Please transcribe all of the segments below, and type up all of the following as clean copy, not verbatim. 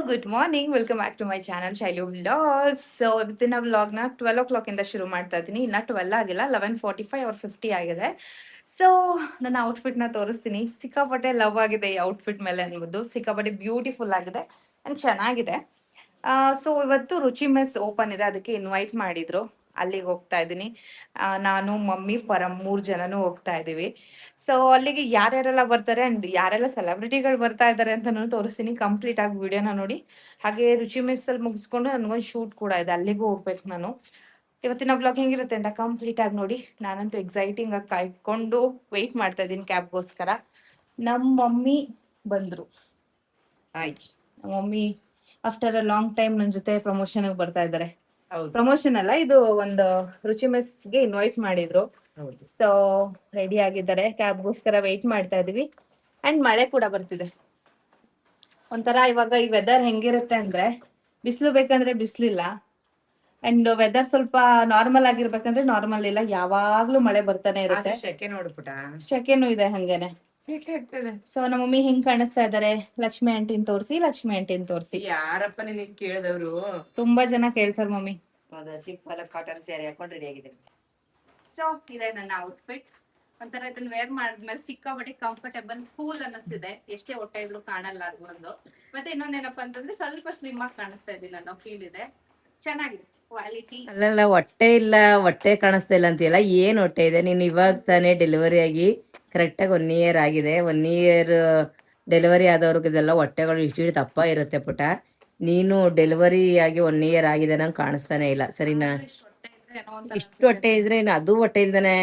Good morning, welcome back to my channel Shailu vlogs. So ಇವತ್ತಿನ ವ್ಲಾಗ್ನ 12 o'clock ಇಂದ ಶುರು ಮಾಡ್ತಾ ಇದ್ದೀನಿ. ಇನ್ನ 12 ಆಗಿಲ್ಲ, 11:45 or 50 ಆಗಿದೆ. ಸೊ ನನ್ನ ಔಟ್ಫಿಟ್ನ ತೋರಿಸ್ತೀನಿ. ಸಿಕ್ಕಾಪಟ್ಟೆ ಲವ್ ಆಗಿದೆ ಈ ಔಟ್ಫಿಟ್ ಮೇಲೆ ಅನ್ನೋದು. ಸಿಕ್ಕಾಪಟ್ಟೆ ಬ್ಯೂಟಿಫುಲ್ ಆಗಿದೆ ಆ್ಯಂಡ್ ಚೆನ್ನಾಗಿದೆ. ಸೊ ಇವತ್ತು ರುಚಿ ಮೆಸ್ ಓಪನ್ ಇದೆ, ಅದಕ್ಕೆ ಇನ್ವೈಟ್ ಮಾಡಿದ್ರು. ಅಲ್ಲಿಗೆ ಹೋಗ್ತಾ ಇದ್ದೀನಿ. ನಾನು, ಮಮ್ಮಿ, ಪರಮ್ 3 ಜನನೂ ಹೋಗ್ತಾ ಇದ್ದೀವಿ. ಸೊ ಅಲ್ಲಿಗೆ ಯಾರ್ಯಾರೆಲ್ಲ ಬರ್ತಾರೆ ಅಂಡ್ ಯಾರೆಲ್ಲ ಸೆಲೆಬ್ರಿಟಿಗಳು ಬರ್ತಾ ಇದ್ದಾರೆ ಅಂತ ತೋರಿಸ್ತೀನಿ. ಕಂಪ್ಲೀಟ್ ಆಗಿ ವಿಡಿಯೋನ ನೋಡಿ. ಹಾಗೆ ರುಚಿ ಮೆಸ್ ಅಲ್ಲಿ ಮುಗಿಸ್ಕೊಂಡು ನನಗೊಂದು ಶೂಟ್ ಕೂಡ ಇದೆ, ಅಲ್ಲಿಗೂ ಹೋಗ್ಬೇಕು ನಾನು. ಇವತ್ತಿನ ಬ್ಲಾಗ್ ಹೆಂಗಿರುತ್ತೆ ಅಂತ ಕಂಪ್ಲೀಟ್ ಆಗಿ ನೋಡಿ. ನಾನಂತೂ ಎಕ್ಸೈಟಿಂಗ್ ಆಗಿ ಕಾಯ್ಕೊಂಡು ವೆಯ್ಟ್ ಮಾಡ್ತಾ ಇದ್ದೀನಿ ಕ್ಯಾಬ್ಗೋಸ್ಕರ. ನಮ್ಮ ಮಮ್ಮಿ ಬಂದ್ರು. ಆಯ್ತು, ನಮ್ಮ mummy after a long time ನನ್ನ ಜೊತೆ ಪ್ರಮೋಷನ್ ಬರ್ತಾ ಇದ್ದಾರೆ. ಪ್ರಮೋಷನ್ ಅಲ್ಲ, ಇದು ಒಂದು ರುಚಿ ಮೆಸ್ಗೆ ಇನ್ವೈಟ್ ಮಾಡಿದ್ರು. ಸೊ ರೆಡಿ ಆಗಿದ್ದಾರೆ, ಕ್ಯಾಬ್ಗೋಸ್ಕರ ವೆಯ್ಟ್ ಮಾಡ್ತಾ ಇದೀವಿ. ಅಂಡ್ ಮಳೆ ಕೂಡ ಬರ್ತಿದೆ. ಒಂಥರ ಇವಾಗ ಈ ವೆದರ್ ಹೆಂಗಿರುತ್ತೆ ಅಂದ್ರೆ, ಬಿಸಿಲು ಬೇಕಂದ್ರೆ ಬಿಸಿಲಿಲ್ಲ, ಅಂಡ್ ವೆದರ್ ಸ್ವಲ್ಪ ನಾರ್ಮಲ್ ಆಗಿರ್ಬೇಕಂದ್ರೆ ನಾರ್ಮಲ್ ಇಲ್ಲ. ಯಾವಾಗ್ಲೂ ಮಳೆ ಬರ್ತಾನೆ ಇರುತ್ತೆ. ಶೆಕೆ ನೋಡ್ಬಿಟ್ಟ, ಶೆಕೆನೂ ಇದೆ ಹಂಗೇನೆ. ಸೊ ನಮ್ಮ ಮಮ್ಮಿ ಹಿಂಗ್ ಕಾಣಿಸ್ತಾ ಇದಾರೆ. ಲಕ್ಷ್ಮಿ ಆಂಟಿನ್ ತೋರ್ಸಿ, ಲಕ್ಷ್ಮಿ ಆಂಟಿನ್ ತೋರ್ಸಿ. ಯಾರಪ್ಪ ನಿನಗೆ ಕೇಳಿದವರು? ತುಂಬಾ ಜನ ಕೇಳ್ತಾರೆ ಮಮ್ಮಿ. ಸಿಂಪಲ್ ಕಾಟನ್ ಸ್ಯಾರಿ ಹಾಕೊಂಡು ರೆಡಿ ಆಗಿದೆ. ಸೊ ಇದೆ ನನ್ನ ಔಟ್ಫಿಟ್. ಒಂಥರ ಇದನ್ನ ವೇರ್ ಮಾಡಿದ್ಮೇಲೆ ಸಿಕ್ಕಾಪಟ್ಟೆ ಕಂಫರ್ಟೇಬಲ್, ಕೂಲ್ ಅನ್ನಿಸ್ತಿದೆ. ಎಷ್ಟೇ ಹೊಟ್ಟೆ ಇದ್ರು ಕಾಣಲ್ಲ ಅದು ಒಂದು. ಮತ್ತೆ ಇನ್ನೊಂದೇನಪ್ಪ ಅಂತಂದ್ರೆ ಸ್ವಲ್ಪ ಸ್ಲಿಮ್ ಆಗಿ ಕಾಣಿಸ್ತಾ ಇದೀನಿ ಅನ್ನೋ ಫೀಲ್ ಇದೆ. ಚೆನ್ನಾಗಿದೆ ಕ್ವಾಲಿಟಿ. ಅಲ್ಲಲ್ಲ, ಹೊಟ್ಟೆ ಇಲ್ಲ, ಹೊಟ್ಟೆ ಕಾಣಿಸ್ತಾ ಇಲ್ಲ ಅಂತೀಯಲ್ಲ, ಏನ್ ಹೊಟ್ಟೆ ಇದೆ? ನೀನು ಇವಾಗ ತಾನೇ ಡೆಲಿವರಿ ಆಗಿ ಕರೆಕ್ಟಾಗಿ 1 year ಆಗಿದೆ. 1 year ಡೆಲಿವರಿ ಆದವ್ರಿಗೆಲ್ಲ ಹೊಟ್ಟೆಗಳು ಇಷ್ಟು ದಪ್ಪ ಇರುತ್ತೆ ಪುಟ. ನೀನು ಡೆಲಿವರಿ ಆಗಿ 1 year ಆಗಿದೆ, ನಂಗೆ ಕಾಣಿಸ್ತಾನೆ ಇಲ್ಲ. ಸರಿನಾ? ಇಷ್ಟು ಹೊಟ್ಟೆ ಇದ್ರೆ ಇನ್ನು ಅದು ಹೊಟ್ಟೆ ಇಲ್ದಾನೆ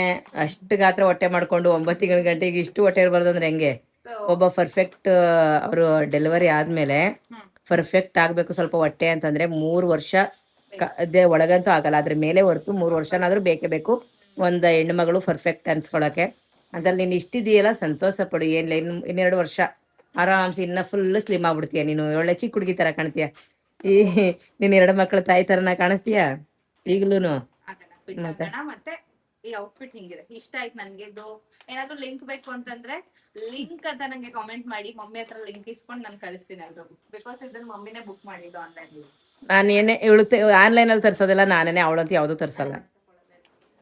ಅಷ್ಟು ಗಾತ್ರ ಹೊಟ್ಟೆ ಮಾಡ್ಕೊಂಡು 9 ಗಂಟೆಗೆ ಇಷ್ಟು ಹೊಟ್ಟೆ ಇರಬಾರ್ದು ಅಂದ್ರೆ ಹೆಂಗೆ? ಒಬ್ಬ ಪರ್ಫೆಕ್ಟ್ ಅವರು ಡೆಲಿವರಿ ಆದ್ಮೇಲೆ ಪರ್ಫೆಕ್ಟ್ ಆಗ್ಬೇಕು ಸ್ವಲ್ಪ ಹೊಟ್ಟೆ ಅಂತಂದ್ರೆ 3 ವರ್ಷ ಒಳಗಂತೂ ಆಗಲ್ಲ, ಅದ್ರ ಮೇಲೆ ಹೊರತು 3 ವರ್ಷನಾದ್ರೂ ಬೇಕೇ ಬೇಕು ಒಂದು ಹೆಣ್ಣು ಮಗಳು ಪರ್ಫೆಕ್ಟ್ ಅನ್ಸ್ಕೊಳಕ್ಕೆ. ಅದ್ರಲ್ಲಿ ನೀನು ಇಷ್ಟಿದೆಯಲ್ಲ, ಸಂತೋಷ ಪಡು. ಏನಿಲ್ಲ, ಇನ್ನೆರಡು ವರ್ಷ ಆರಾಮ್ಸಿ ಇನ್ನ ಫುಲ್ ಸ್ಲಿಮ್ ಆಗ್ಬಿಡ್ತೀಯ. ನೀನು ಒಳ್ಳೆ ಚಿಕ್ಕ ಹುಡುಗಿ ತರ ಕಾಣ್ತೀಯ. ಈ ನೀನ್ 2 ಮಕ್ಕಳ ತಾಯಿ ತರನ ಕಾಣಿಸ್ತೀಯ ಈಗ್ಲೂನು. ಮತ್ತೆ ಈ ಔಟ್ಫಿಟ್ ಹಿಂಗಿದೆ, ಇಷ್ಟ ಆಯ್ತು ನನ್ಗೆ. ಇದು ಏನಾದ್ರು ಲಿಂಕ್ ಬೇಕು ಅಂತಂದ್ರೆ ಲಿಂಕ್ ಅಂತ ನಂಗೆ ಕಾಮೆಂಟ್ ಮಾಡಿ. ಮಮ್ಮಿ ಹತ್ರ ಲಿಂಕ್ ಇಸ್ಕೊಂಡು ನಾನು ಕಳಿಸ್ತೀನಿ ಎಲ್ರಿಗೂ. ಬಿಕಾಸ್ ಇದನ್ನ ಮಮ್ಮಿನೇ ಬುಕ್ ಮಾಡಿದ್ದು ಆನ್ಲೈನ್. ನಾನು ಏನೇ ಇವಳು ಆನ್ಲೈನ್ ಅಲ್ಲಿ ತರ್ಸೋದಿಲ್ಲ, ನಾನೇನೆ. ಅವಳಂತೂ ಯಾವ್ದು ತರ್ಸಲ್ಲ,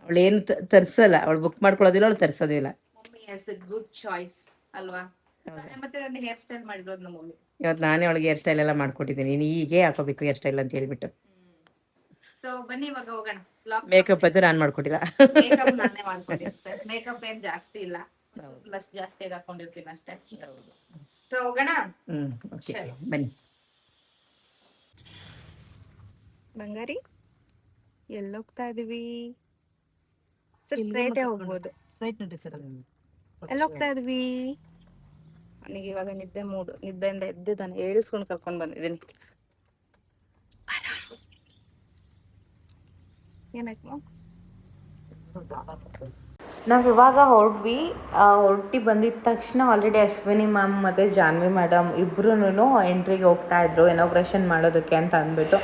ಅವಳು ಏನು ತರ್ಸಲ್ಲ. ಅವಳು ಬುಕ್ ಮಾಡ್ಕೊಳ್ಳೋದಿಲ್ಲ, ಅವಳು ತರ್ಸೋದಿಲ್ಲ. Mummy has a good choice ಅಲ್ವಾ? ಮತ್ತೆ ನನ್ನ ಹೇರ್ ಸ್ಟೈಲ್ ಮಾಡಿರೋದು ನಮ್ಮ ಮಮ್ಮಿ. ಇವತ್ತು ನಾನೇ ಅವಳಿಗೆ ಹೇರ್ ಸ್ಟೈಲ್ ಎಲ್ಲ ಮಾಡ್ಕೊಟ್ಟಿದ್ದೀನಿ. ನೀನು ಹೀಗೆ ಹಾಕೋಬೇಕು ಹೇರ್ ಸ್ಟೈಲ್ ಅಂತ ಹೇಳ್ಬಿಟ್ಟು. ಸೊ ಬನ್ನಿ ಇವಾಗ ಹೋಗೋಣ. ಮೇಕಪ್ ಅಂತೂ ನಾನು ಮಾಡ್ಕೊಟ್ಟಿಲ್ಲ, ಮೇಕಪ್ ನಾನೇ ಮಾಡ್ಕೊಂಡಿರ್ತೀನಿ. ಮೇಕಪ್ ಏನ್ ಜಾಸ್ತಿ ಇಲ್ಲ, ಪ್ಲಸ್ ಜಾಸ್ತಿ ಹಾಕೊಂಡಿರ್ತೀನಿ ಅಷ್ಟೇ. ಸೊ ಹೋಗೋಣ. ಓಕೆ ಬನ್ನಿ. ಬಂಗಾರಿ ಎಲ್ಲಿ ಹೋಗ್ತಾ ಇದೀವಿ? ಸರ್ ಸ್ಟ್ರೈಟೇ ಹೋಗ್ಬೋದು. ಎಲ್ಲಿ ಹೋಗ್ತಾ ಇದೀವಿ? ನನಗೆ ಇವಾಗ ನಿದ್ದೆ ಮೂಡು, ನಿದ್ದೆಯಿಂದ ಎದ್ದಿದ್ದಾನೆ, ಏಳಿಸ್ಕೊಂಡು ಕರ್ಕೊಂಡು ಬಂದಿದ್ದೀನಿ. ಏನಾಯ್ತು? ನಾವು ಇವಾಗ ಹೊರಟಿ ಬಂದಿದ ತಕ್ಷಣ ಆಲ್ರೆಡಿ ಅಶ್ವಿನಿ ಮ್ಯಾಮ್ ಮತ್ತು ಜಾನ್ವಿ ಮೇಡಮ್ ಇಬ್ಬರೂ ಎಂಟ್ರಿಗೆ ಹೋಗ್ತಾ ಇದ್ರು ಇನಾಗ್ರೇಷನ್ ಮಾಡೋದಕ್ಕೆ ಅಂತ ಅಂದ್ಬಿಟ್ಟು.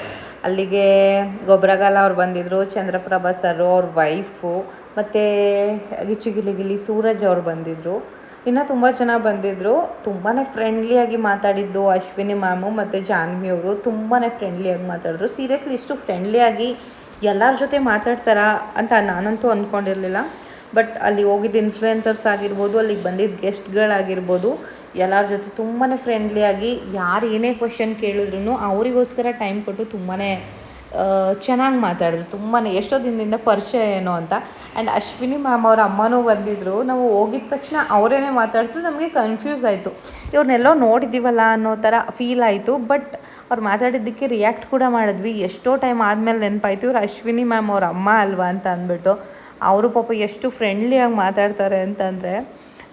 ಅಲ್ಲಿಗೆ ಗೊಬ್ಬರಗಾಲ ಅವ್ರು ಬಂದಿದ್ರು, ಚಂದ್ರಪ್ರಭಾ ಸರ್ ಅವ್ರ ವೈಫು, ಮತ್ತು ಗಿಚ್ಚುಗಿಲಿಗಿಲಿ ಸೂರಜ್ ಅವ್ರು ಬಂದಿದ್ರು. ಇನ್ನು ತುಂಬ ಜನ ಬಂದಿದ್ದರು. ತುಂಬಾ ಫ್ರೆಂಡ್ಲಿಯಾಗಿ ಮಾತಾಡಿದ್ದು ಅಶ್ವಿನಿ ಮ್ಯಾಮು ಮತ್ತು ಜಾನ್ವಿ ಅವರು. ತುಂಬಾ ಫ್ರೆಂಡ್ಲಿಯಾಗಿ ಮಾತಾಡಿದ್ರು. ಸೀರಿಯಸ್ಲಿ ಇಷ್ಟು ಫ್ರೆಂಡ್ಲಿಯಾಗಿ ಎಲ್ಲರ ಜೊತೆ ಮಾತಾಡ್ತಾರಾ ಅಂತ ನಾನಂತೂ ಅಂದ್ಕೊಂಡಿರಲಿಲ್ಲ. ಬಟ್ ಅಲ್ಲಿ ಹೋಗಿದ್ದ ಇನ್ಫ್ಲುಯೆನ್ಸರ್ಸ್ ಆಗಿರ್ಬೋದು, ಅಲ್ಲಿಗೆ ಬಂದಿದ್ದ ಗೆಸ್ಟ್ಗಳಾಗಿರ್ಬೋದು, ಎಲ್ಲರ ಜೊತೆ ತುಂಬಾ ಫ್ರೆಂಡ್ಲಿಯಾಗಿ ಯಾರು ಏನೇ ಕ್ವಶನ್ ಕೇಳಿದ್ರು ಅವರಿಗೋಸ್ಕರ ಟೈಮ್ ಕೊಟ್ಟು ತುಂಬಾ ಚೆನ್ನಾಗಿ ಮಾತಾಡಿದ್ರು. ತುಂಬಾ ಎಷ್ಟೋ ದಿನದಿಂದ ಪರಿಚಯ ಏನೋ ಅಂತ. ಆ್ಯಂಡ್ ಅಶ್ವಿನಿ ಮ್ಯಾಮ್ ಅವ್ರ ಅಮ್ಮನೂ ಬಂದಿದ್ದರು. ನಾವು ಹೋಗಿದ ತಕ್ಷಣ ಅವರೇನೆ ಮಾತಾಡಿದ್ರು. ನಮಗೆ ಕನ್ಫ್ಯೂಸ್ ಆಯಿತು, ಇವ್ರನ್ನೆಲ್ಲೋ ನೋಡಿದ್ದೀವಲ್ಲ ಅನ್ನೋ ಥರ ಫೀಲ್ ಆಯಿತು. ಬಟ್ ಅವ್ರು ಮಾತಾಡಿದ್ದಕ್ಕೆ ರಿಯಾಕ್ಟ್ ಕೂಡ ಮಾಡಿದ್ವಿ. ಎಷ್ಟೋ ಟೈಮ್ ಆದಮೇಲೆ ನೆನಪಾಯ್ತು, ಇವ್ರು ಅಶ್ವಿನಿ ಮ್ಯಾಮ್ ಅವ್ರ ಅಮ್ಮ ಅಲ್ವಾ ಅಂತ ಅಂದ್ಬಿಟ್ಟು. ಅವರು ಪಾಪ ಎಷ್ಟು ಫ್ರೆಂಡ್ಲಿಯಾಗಿ ಮಾತಾಡ್ತಾರೆ ಅಂತಂದರೆ,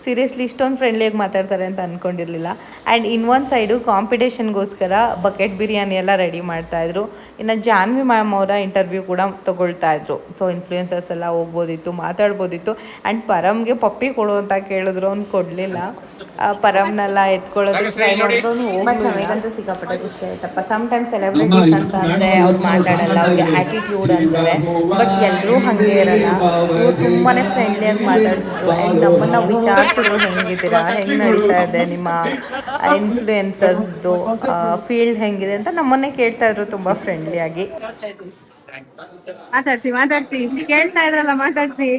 ಸೀರಿಯಸ್ಲಿ ಇಷ್ಟೊಂದು ಫ್ರೆಂಡ್ಲಿಯಾಗಿ ಮಾತಾಡ್ತಾರೆ ಅಂತ ಅಂದ್ಕೊಂಡಿರಲಿಲ್ಲ. ಆ್ಯಂಡ್ ಇನ್ನೊಂದು ಸೈಡು ಕಾಂಪಿಟೇಷನ್ಗೋಸ್ಕರ ಬಕೆಟ್ ಬಿರಿಯಾನಿ ಎಲ್ಲ ರೆಡಿ ಮಾಡ್ತಾಯಿದ್ರು. ಇನ್ನು ಜಾನ್ವಿ ಮ್ಯಾಮ್ ಅವರ ಇಂಟರ್ವ್ಯೂ ಕೂಡ ತೊಗೊಳ್ತಾಯಿದ್ರು. ಸೊ ಇನ್ಫ್ಲುಯೆನ್ಸರ್ಸ್ ಎಲ್ಲ ಹೋಗ್ಬೋದಿತ್ತು, ಮಾತಾಡ್ಬೋದಿತ್ತು. ಆ್ಯಂಡ್ ಪರಮ್ಗೆ ಪಪ್ಪಿ ಕೊಡು ಅಂತ ಕೇಳಿದ್ರು, ಅವ್ನು ಕೊಡಲಿಲ್ಲ. ಪರಮ್ನೆಲ್ಲ ಎತ್ಕೊಳ್ಳೋದಕ್ಕೆ ಟ್ರೈ ಮಾಡಿದ್ರು, ಬಟ್ ನಮಗಂತೂ ಸಿಕ್ಕಾಪಟ್ಟೆ ಖುಷಿ ಆಯ್ತಪ್ಪ. ಸಮ್ಟೈಮ್ ಸೆಲೆಬ್ರಿಟೀಸ್ ಅಂತ ಅಂದರೆ ಅವ್ರು ಮಾತಾಡಲ್ಲ, ಅವ್ರಿಗೆ ಆ್ಯಟಿಟ್ಯೂಡ್ ಅಂತಾರೆ. ಬಟ್ ಎಲ್ಲರೂ ಹಾಗೆ ಇರಲ್ಲ. ಇವ್ರು ತುಂಬಾ ಫ್ರೆಂಡ್ಲಿಯಾಗಿ ಮಾತಾಡಿಸಿದ್ರು. ಆ್ಯಂಡ್ ನಮ್ಮನ್ನು ವಿಚಾರ ವ್ಯೂವರ್ಸರು ಹೆಂಗಿದ್ದೀರಾ, ಹೆಂಗೆ ನಡೀತಾ ಇದೆ ನಿಮ್ಮ ಇನ್ಫ್ಲೂಯೆನ್ಸರ್ಸ್ದು ಫೀಲ್ಡ್ ಹೆಂಗಿದೆ ಅಂತ ನಮ್ಮನ್ನೇ ಕೇಳ್ತಾ ಇದ್ರು ತುಂಬ ಫ್ರೆಂಡ್ಲಿಯಾಗಿ. ಮಾತಾಡ್ಸಿ ಕೇಳ್ತಾ ಇದ್ರಲ್ಲ, ಮಾತಾಡ್ಸಿ.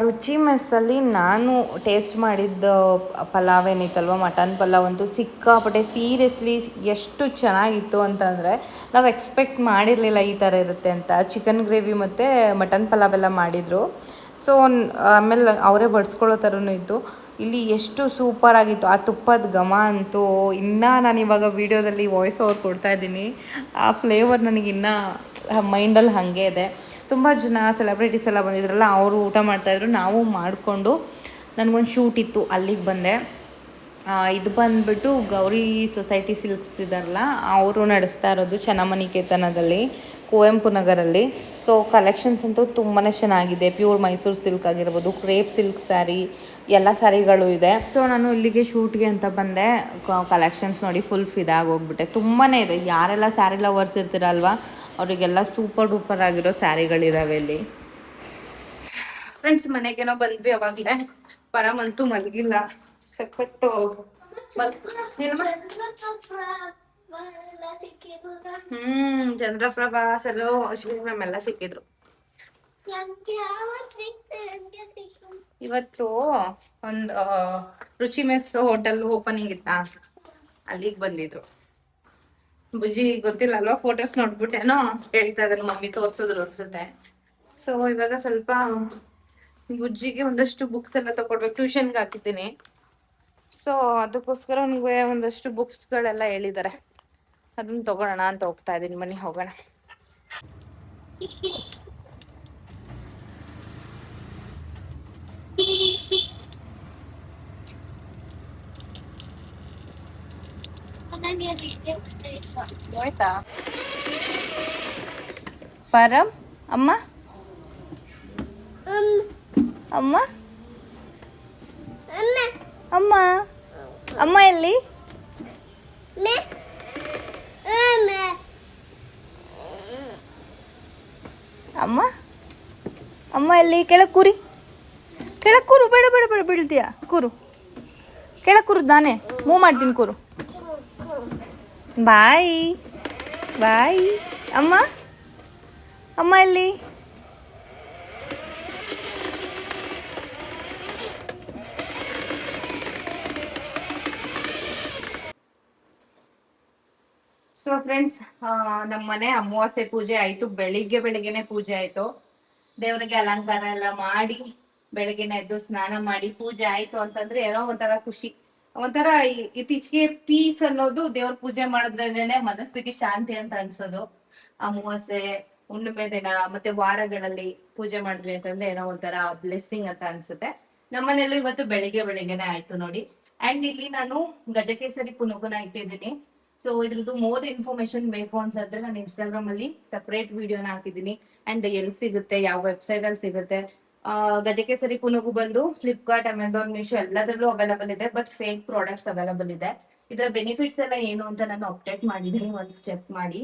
ರುಚಿ ಮೆಸ್ಸಲ್ಲಿ ನಾನು ಟೇಸ್ಟ್ ಮಾಡಿದ್ದ ಪಲಾವ್ ಏನಿತ್ತಲ್ವ, ಮಟನ್ ಪಲಾವ್ ಅಂತೂ ಸಿಕ್ಕಾಪಟ್ಟೆ ಸೀರಿಯಸ್ಲಿ ಎಷ್ಟು ಚೆನ್ನಾಗಿತ್ತು ಅಂತಂದರೆ ನಾವು ಎಕ್ಸ್ಪೆಕ್ಟ್ ಮಾಡಿರಲಿಲ್ಲ ಈ ಥರ ಇರುತ್ತೆ ಅಂತ. ಚಿಕನ್ ಗ್ರೇವಿ ಮತ್ತು ಮಟನ್ ಪಲಾವ್ ಎಲ್ಲ ಮಾಡಿದರು. ಸೊ ಆಮೇಲೆ ಅವರೇ ಬಡಿಸ್ಕೊಳ್ಳೋ ಥರನೂ ಇತ್ತು. ಇಲ್ಲಿ ಎಷ್ಟು ಸೂಪರಾಗಿತ್ತು. ಆ ತುಪ್ಪದ ಘಮ ಅಂತೂ ಇನ್ನೂ ನಾನು ಇವಾಗ ವೀಡಿಯೋದಲ್ಲಿ ವಾಯ್ಸ್ ಓವರ್ ಕೊಡ್ತಾ ಇದ್ದೀನಿ, ಆ ಫ್ಲೇವರ್ ನನಗಿನ್ನೂ ಮೈಂಡಲ್ಲಿ ಹಾಗೆ ಇದೆ. ತುಂಬ ಜನ ಸೆಲೆಬ್ರಿಟೀಸ್ ಎಲ್ಲ ಬಂದಿದ್ರಲ್ಲ, ಅವರು ಊಟ ಮಾಡ್ತಾಯಿದ್ರು, ನಾವು ಮಾಡಿಕೊಂಡು ನನಗೊಂದು ಶೂಟ್ ಇತ್ತು, ಅಲ್ಲಿಗೆ ಬಂದೆ. ಇದು ಬಂದುಬಿಟ್ಟು ಗೌರಿ ಸೊಸೈಟಿ ಸಿಲ್ಕ್ಸ್ ಇದ್ದಾರಲ್ಲ, ಅವರು ನಡೆಸ್ತಾ ಇರೋದು ಚೆನ್ನಮನಿಕೇತನದಲ್ಲಿ, ಕುವೆಂಪು ನಗರಲ್ಲಿ. ಸೊ ಕಲೆಕ್ಷನ್ಸ್ ಅಂತೂ ತುಂಬಾ ಚೆನ್ನಾಗಿದೆ. ಪ್ಯೂರ್ ಮೈಸೂರು ಸಿಲ್ಕ್ ಆಗಿರ್ಬೋದು, ಕ್ರೇಪ್ ಸಿಲ್ಕ್ ಸ್ಯಾರಿ, ಎಲ್ಲ ಸ್ಯಾರಿಗಳು ಇದೆ. ಸೊ ನಾನು ಇಲ್ಲಿಗೆ ಶೂಟ್ಗೆ ಅಂತ ಬಂದೆ. ಕಲೆಕ್ಷನ್ಸ್ ನೋಡಿ ಫುಲ್ ಫಿದಾಗಿ ಹೋಗ್ಬಿಟ್ಟೆ. ತುಂಬಾ ಇದೆ. ಯಾರೆಲ್ಲ ಸ್ಯಾರಿ ಲವರ್ಸ್ ಇರ್ತೀರಲ್ವ, ಅವರಿಗೆಲ್ಲ ಸೂಪರ್ ಡೂಪರ್ ಆಗಿರೋ ಸ್ಯಾರಿಗಳಿದ್ದಾವೆ ಇಲ್ಲಿ. ಫ್ರೆಂಡ್ಸ್, ಮನೆಗೇನೋ ಬಂದ್ವಿ ಅವಾಗಲೇ. ಪರಮಂತೂ ಮಲಗಿಲ್ಲ, ಸಖತ್ತು ಚಂದ್ರಪ್ರಭಾ ಸರ್, ಅಶ್ವಿನಿ ಮ್ಯಾಮ್ ಎಲ್ಲ ಸಿಕ್ಕಿದ್ರು. ಇವತ್ತು ಒಂದು ರುಚಿ ಮೆಸ್ ಹೋಟೆಲ್ ಓಪನಿಂಗ್ ಇತ್ತಾ, ಅಲ್ಲಿಗೆ ಬಂದಿದ್ರು. ಬುಜ್ಜಿ ಗೊತ್ತಿಲ್ಲ ಅಲ್ವಾ, ಫೋಟೋಸ್ ನೋಡ್ಬಿಟ್ಟೇನೋ ಹೇಳ್ತಾ ಇದ್ದಾನೆ, ಮಮ್ಮಿ ತೋರ್ಸಿದ್ರು ಅನ್ಸುತ್ತೆ. ಸೊ ಇವಾಗ ಸ್ವಲ್ಪ ಬುಜ್ಜಿಗೆ ಒಂದಷ್ಟು ಬುಕ್ಸ್ ಎಲ್ಲ ತಗೊಡ್ಬೇಕು, ಟ್ಯೂಷನ್ಗೆ ಹಾಕಿದ್ದೀನಿ. ಸೊ ಅದಕ್ಕೋಸ್ಕರ ನಿಮಗೆ ಒಂದಷ್ಟು ಬುಕ್ಸ್ಗಳೆಲ್ಲ ಹೇಳಿದ್ದಾರೆ, ಅದನ್ನ ತಗೊಳ್ಳೋಣ ಅಂತ ಹೋಗ್ತಾ ಇದ್ದೀನಿ. ಬನ್ನಿ ಹೋಗೋಣ. ಆಯ್ತಾ ಪರಂ ಅಮ್ಮ, ಅಮ್ಮ, ಅಮ್ಮ, ಅಮ್ಮ ಎಲ್ಲಿ? ಅಮ್ಮ, ಅಮ್ಮ ಎಲ್ಲಿ? ಕೆಳಗೆ ಕೂರಿ, ಕೆಳಗೆ ಕೂರು. ಬೇಡ ಬೇಡ ಬೇಡ, ಬೀಳ್ತೀಯ. ಕೂರು, ಕೆಳಗೆ ಕೂರು, ನಾನೇ ಮೂವ್ ಮಾಡ್ತೀನಿ. ಕೂರು. ಬಾಯ್ ಬಾಯ್. ಅಮ್ಮ, ಅಮ್ಮ ಎಲ್ಲಿ? ಸೊ ಫ್ರೆಂಡ್ಸ್, ನಮ್ಮ ಮನೆ ಅಮಾವಾಸ್ಯೆ ಪೂಜೆ ಆಯ್ತು. ಬೆಳಿಗ್ಗೆನೆ ಪೂಜೆ ಆಯ್ತು. ದೇವರಿಗೆ ಅಲಂಕಾರ ಎಲ್ಲ ಮಾಡಿ ಬೆಳಗ್ಗೆನೆ ಎದ್ದು ಸ್ನಾನ ಮಾಡಿ ಪೂಜೆ ಆಯ್ತು ಅಂತಂದ್ರೆ ಏನೋ ಒಂಥರ ಖುಷಿ, ಒಂಥರ ಇತ್ತೀಚೆಗೆ ಪೀಸ್ ಅನ್ನೋದು ದೇವ್ರ ಪೂಜೆ ಮಾಡಿದ್ರೇನೆ ಮನಸ್ಸಿಗೆ ಶಾಂತಿ ಅಂತ ಅನ್ಸೋದು. ಅಮಾವಾಸ್ಯೆ, ಹುಣ್ಣಿಮೆ ದಿನ ಮತ್ತೆ ವಾರಗಳಲ್ಲಿ ಪೂಜೆ ಮಾಡಿದ್ವಿ ಅಂತಂದ್ರೆ ಏನೋ ಒಂಥರ ಬ್ಲೆಸ್ಸಿಂಗ್ ಅಂತ ಅನ್ಸುತ್ತೆ. ನಮ್ಮನೆಲ್ಲೂ ಇವತ್ತು ಬೆಳಿಗ್ಗೆನೆ ಆಯ್ತು ನೋಡಿ. ಅಂಡ್ ಇಲ್ಲಿ ನಾನು ಗಜಕೇಸರಿ ಪುನುಗುನ ಇಟ್ಟಿದ್ದೀನಿ. ಸೊ ಇದ್ರದ್ದು ಮೋರ್ ಇನ್ಫಾರ್ಮೇಶನ್ ಬೇಕು ಅಂತಂದ್ರೆ ನಾನು ಇನ್ಸ್ಟಾಗ್ರಾಮ್ ಅಲ್ಲಿ ಸಪರೇಟ್ ವಿಡಿಯೋನ ಹಾಕಿದ್ದೀನಿ. ಅಂಡ್ ಎಲ್ಲಿ ಸಿಗುತ್ತೆ, ಯಾವ ವೆಬ್ಸೈಟ್ ಅಲ್ಲಿ ಸಿಗುತ್ತೆ. ಗಜಕೇಸರಿ ಪುನುಗು ಬಂದು ಫ್ಲಿಪ್ಕಾರ್ಟ್, ಅಮೆಝಾನ್, ಮೀಶೋ ಎಲ್ಲದರಲ್ಲೂ ಅವೈಲಬಲ್ ಇದೆ. ಬಟ್ ಫೇಕ್ ಪ್ರಾಡಕ್ಟ್ಸ್ ಅವೈಲಬಲ್ ಇದೆ. ಇದರ ಬೆನಿಫಿಟ್ಸ್ ಎಲ್ಲ ಏನು ಅಂತ ನಾನು ಅಪ್ಡೇಟ್ ಮಾಡಿದ್ದೀನಿ, ಒಂದು ಚೆಕ್ ಮಾಡಿ.